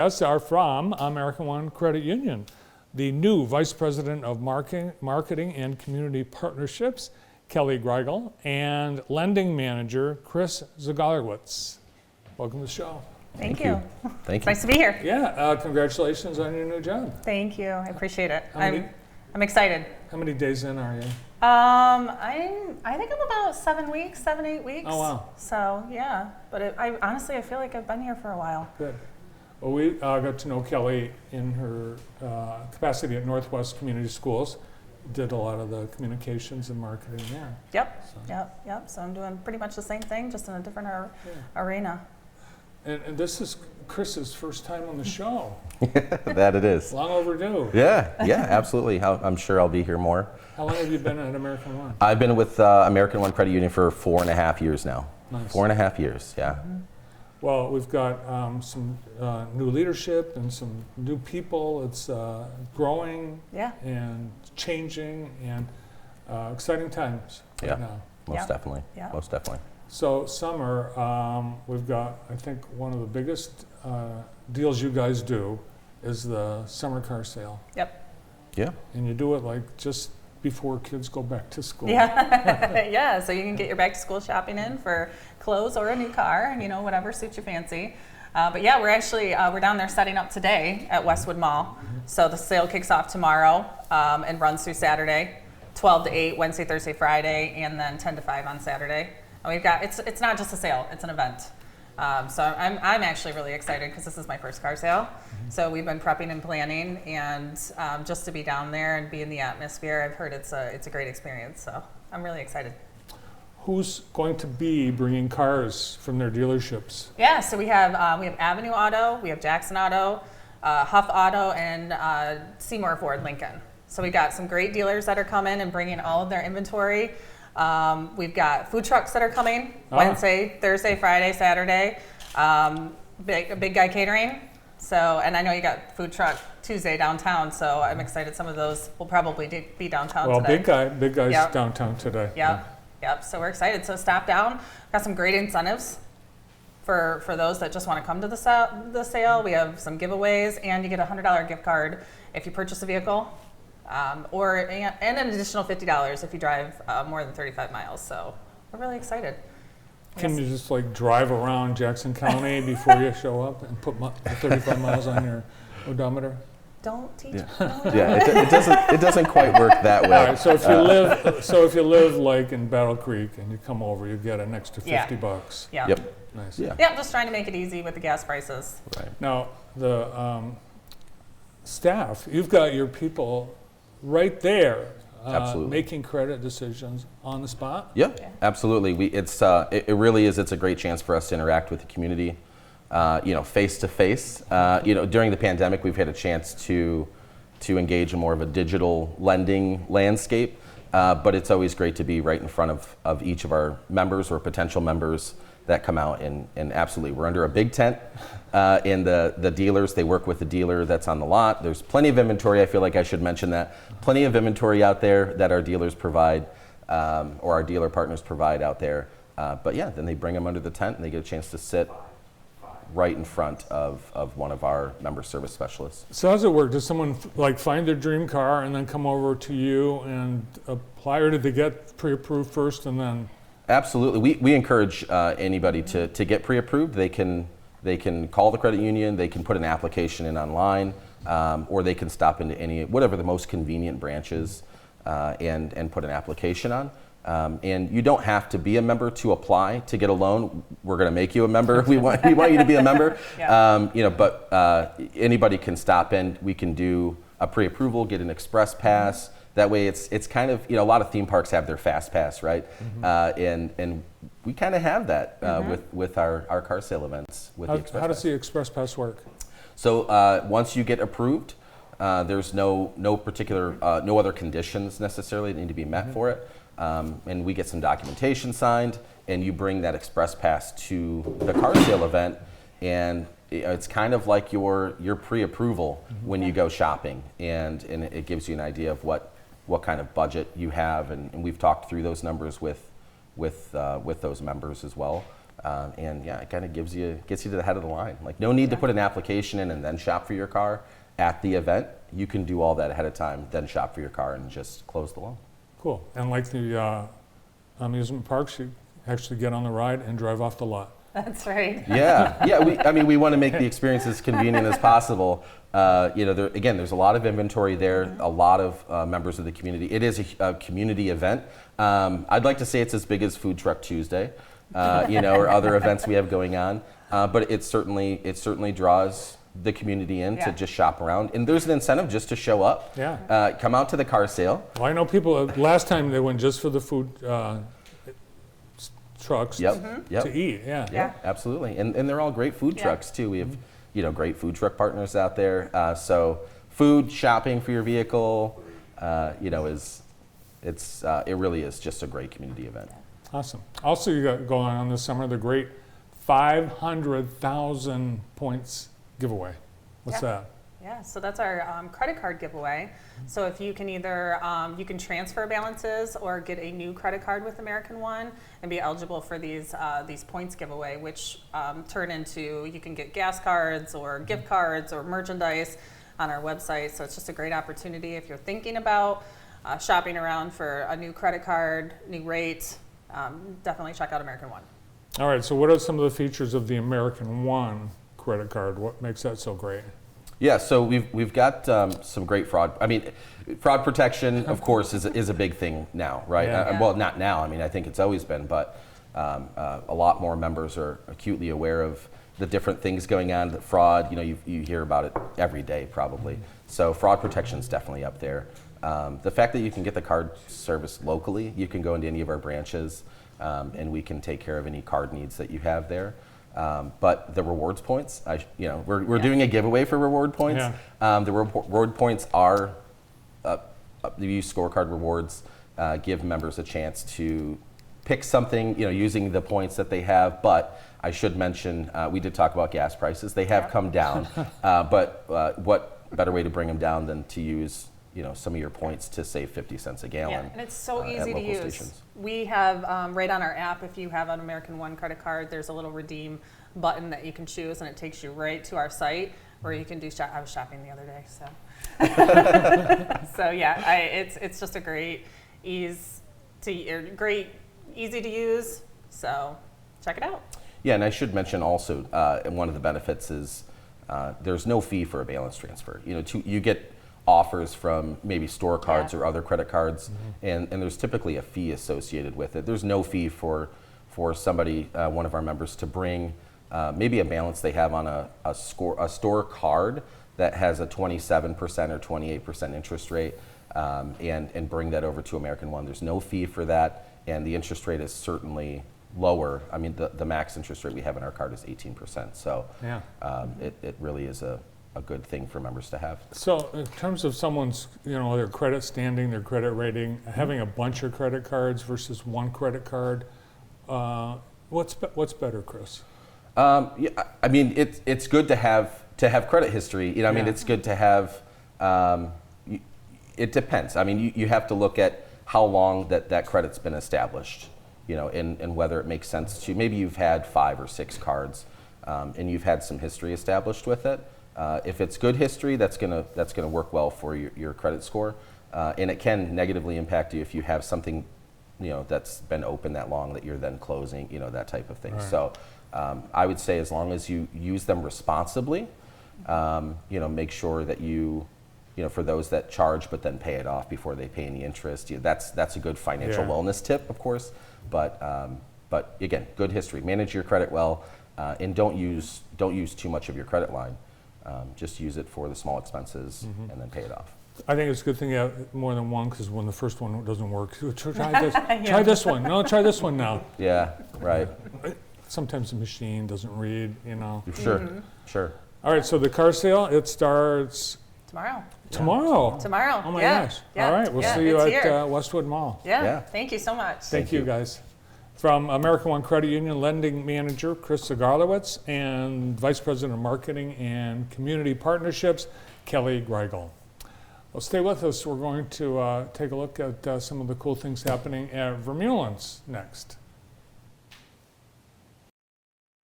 Guests are from American One Credit Union, the new Vice President of Marketing and Community Partnerships, Kelly Grygiel, and Lending Manager, Chris Zegarlowicz. Welcome to the show. Thank you. Thank It's you. nice to be here. Yeah, congratulations on your new job. Thank you. I appreciate it. How I'm excited. How many days in are you? I think I'm about 7 weeks, 8 weeks. Oh, wow. So yeah, but I honestly feel like I've been here for a while. Good. Well, we got to know Kelly in her capacity at Northwest Community Schools. Did a lot of the communications and marketing there. Yep. So. Yep. So I'm doing pretty much the same thing, just in a different arena. And this is Chris's first time on the show. That it is. Long overdue. Yeah, absolutely. I'm sure I'll be here more. How long have you been at American One? I've been with American One Credit Union for 4.5 years now. Nice. 4.5 years, yeah. Mm-hmm. Well, we've got some new leadership and some new people. It's growing and changing and exciting times right now. Most definitely. Yeah. Most definitely. So summer, we've got, I think one of the biggest deals you guys do is the summer car sale. Yep. Yeah. And you do it like just before kids go back to school. Yeah. Yeah. So you can get your back to school shopping in for clothes or a new car, whatever suits your fancy. But yeah, we're actually we're down there setting up today at Westwood Mall. Mm-hmm. So the sale kicks off tomorrow and runs through Saturday, 12 to 8, Wednesday, Thursday, Friday, and then 10 to 5 on Saturday. And we've got it's not just a sale; it's an event. So I'm actually really excited because this is my first car sale. Mm-hmm. So we've been prepping and planning, and just to be down there and be in the atmosphere, I've heard it's a great experience. So I'm really excited. Who's going to be bringing cars from their dealerships? Yeah, so we have Avenue Auto, we have Jackson Auto, Huff Auto, and Seymour Ford Lincoln. So we got some great dealers that are coming and bringing all of their inventory. We've got food trucks that are coming Wednesday, Thursday, Friday, Saturday. Big Guy Catering. So, and I know you got food truck Tuesday downtown. So I'm excited. Some of those will probably be downtown today. Big Guy's downtown today. Yep. So we're excited. So stop down. Got some great incentives for those that just want to come to the sale. We have some giveaways, and you get a $100 gift card if you purchase a vehicle. And an additional $50 if you drive more than 35 miles. So we're really excited. Can you just drive around Jackson County before you show up and put 35 miles on your odometer? Don't teach. Yeah, it doesn't quite work that way. All right, so if you live in Battle Creek and you come over, you get an extra $50. Yeah. Yep. Nice. Yeah. Yeah, just trying to make it easy with the gas prices. Right. Now the staff, you've got your people right there, Absolutely. making credit decisions on the spot. Yeah, absolutely. It really is. It's a great chance for us to interact with the community, face to face. During the pandemic, we've had a chance to engage in more of a digital lending landscape. But it's always great to be right in front of each of our members or potential members that come out, and absolutely, we're under a big tent. And the dealers, they work with the dealer that's on the lot. There's plenty of inventory. I feel like I should mention that. Plenty of inventory out there that our dealers provide, or our dealer partners provide out there. But yeah, then they bring them under the tent and they get a chance to sit right in front of one of our member service specialists. So how does it work? Does someone find their dream car and then come over to you and apply, or did they get pre-approved first and then? Absolutely. We encourage anybody to get pre-approved. They can call the credit union, they can put an application in online, or they can stop into whatever the most convenient branch is and put an application on. And you don't have to be a member to apply to get a loan. We're going to make you a member. We want you to be a member. But anybody can stop in. We can do a pre-approval, get an express pass. That way, it's kind of, a lot of theme parks have their fast pass, right? Mm-hmm. And we kind of have that with our car sale events. With the express pass. How does the express pass work? So once you get approved, there's no other conditions necessarily that need to be met for it. And we get some documentation signed, and you bring that express pass to the car sale event, and it's kind of like your pre-approval when you go shopping, and it gives you an idea of what kind of budget you have, and we've talked through those numbers with those members as well. And yeah, it kind of gets you to the head of the line. Like, no need to put an application in and then shop for your car at the event. You can do all that ahead of time, then shop for your car and just close the loan. Cool. And like the amusement parks, you actually get on the ride and drive off the lot. That's right. Yeah. We want to make the experience as convenient as possible. There's a lot of inventory there, a lot of members of the community. It is a community event. I'd like to say it's as big as Food Truck Tuesday, or other events we have going on. But it certainly draws the community in to just shop around. And there's an incentive just to show up. Yeah. Come out to the car sale. Well, I know people, last time they went just for the food trucks to eat. Yeah, absolutely. And they're all great food trucks too. We have great food truck partners out there. So food, shopping for your vehicle, it really is just a great community event. Awesome. Also, you got going on this summer the great 500,000 points giveaway. What's that? Yeah, so that's our credit card giveaway. So if you can either, you can transfer balances or get a new credit card with American One and be eligible for these points giveaway, which turn into, you can get gas cards or gift cards or merchandise on our website. So it's just a great opportunity if you're thinking about shopping around for a new credit card, new rate, definitely check out American One. All right, so what are some of the features of the American One credit card? What makes that so great? Yeah, so we've got some great fraud. I mean, fraud protection, of course, is a big thing now, right? Well, not now. I mean, I think it's always been, but a lot more members are acutely aware of the different things going on. The fraud, you hear about it every day, probably. So fraud protection is definitely up there. The fact that you can get the card service locally, you can go into any of our branches, and we can take care of any card needs that you have there. But the rewards points, we're doing a giveaway for reward points. The reward points are, the use scorecard rewards give members a chance to pick something, using the points that they have. But I should mention, we did talk about gas prices. They have come down, but what better way to bring them down than to use some of your points to save 50 cents a gallon. Yeah, and it's so easy to use. Stations. We have right on our app, if you have an American One credit card, there's a little redeem button that you can choose, and it takes you right to our site where you can do. I was shopping the other day, so so yeah, it's just a great easy to use. So check it out. Yeah, and I should mention also, one of the benefits is there's no fee for a balance transfer. You get offers from maybe store cards or other credit cards, and there's typically a fee associated with it. There's no fee for somebody, one of our members, to bring maybe a balance they have on a store card that has a 27% or 28% interest rate, and bring that over to American One. There's no fee for that, and the interest rate is certainly lower. I mean, the max interest rate we have in our card is 18%. So it really is a good thing for members to have. So in terms of someone's, their credit standing, their credit rating, having a bunch of credit cards versus one credit card, what's better, Chris? I mean, it's good to have credit history. I mean, it's good to have. It depends. I mean, you have to look at how long that credit's been established, and whether it makes sense to. Maybe you've had 5 or 6 cards, and you've had some history established with it. If it's good history, that's gonna work well for your credit score, and it can negatively impact you if you have something, that's been open that long that you're then closing, that type of thing. Right. So I would say as long as you use them responsibly, make sure that you for those that charge but then pay it off before they pay any interest. That's a good financial wellness tip, of course. But again, good history. Manage your credit well, and don't use too much of your credit line. Just use it for the small expenses and then pay it off. I think it's a good thing you have more than one, because when the first one doesn't work, try this. Try this one. No, try this one now. Yeah, right. Sometimes the machine doesn't read, Sure. All right, so the car sale, it starts tomorrow. Tomorrow. Oh my gosh. Yeah. All right, we'll see you at Westwood Mall. Yeah. Thank you so much. Thank you, guys. From American One Credit Union Lending Manager Chris Zegarlowicz and Vice President of Marketing and Community Partnerships Kelly Grygiel. Well, stay with us. We're going to take a look at some of the cool things happening at Vermeulen's next.